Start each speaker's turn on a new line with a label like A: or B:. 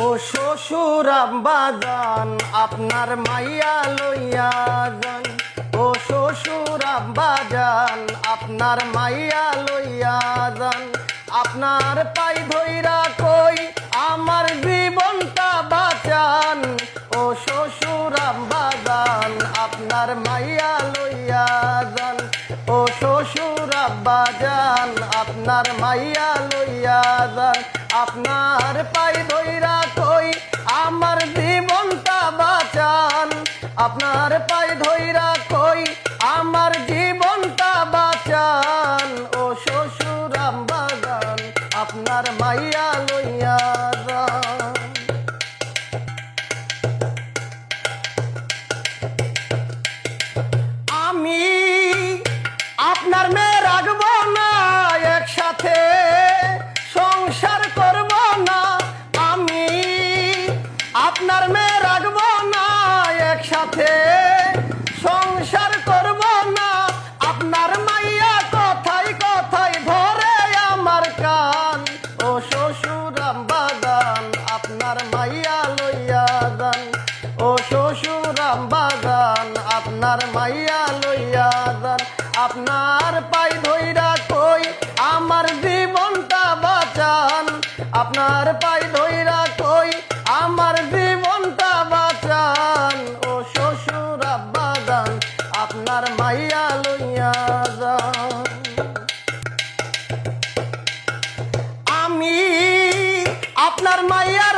A: ও শ্বশুর আব্বাজান আপনার মাইয়া লইয়া যান। ও শ্বশুর আব্বাজান আপনার মাইয়া লইয়া যান। আপনার পাই ধইরা কই আমার জীবনটা বাঁচান। ও শ্বশুর আব্বাজান আপনার মাইয়া লইয়া যান। ও শ্বশুর আব্বাজান আপনার মাইয়া লইয়া যান। আপনার পাই ধইরা কই আমার জীবনটা বাঁচান। আপনার পাই ধইরা কই আমার জীবনটা বাঁচান। ও শ্বশুর আব্বাজান আপনার মাইয়া লইয়া যান। আমি আপনার মেয়ে রাখবো না, একসাথে সংসার করব না। আমি আপনার মেয়ে রাখবো না, একসাথে সংসার করব না। আপনার মাইয়া কথাই কথাই ধরে আমার কান। ও শ্বশুর আব্বাজান আপনার মাইয়া লইয়া যান। ও শ্বশুর আব্বাজান আপনার মাইয়া লইয়া যান। আপনার পাই ধইরা কই আমার জীবনটা বাঁচান। আপনার পাই ধইরা কই আমার জীবনটা বাঁচান। ও শ্বশুর আব্বাজান আপনার মাইয়া লইয়া যান। আমি আপনার মাইয়া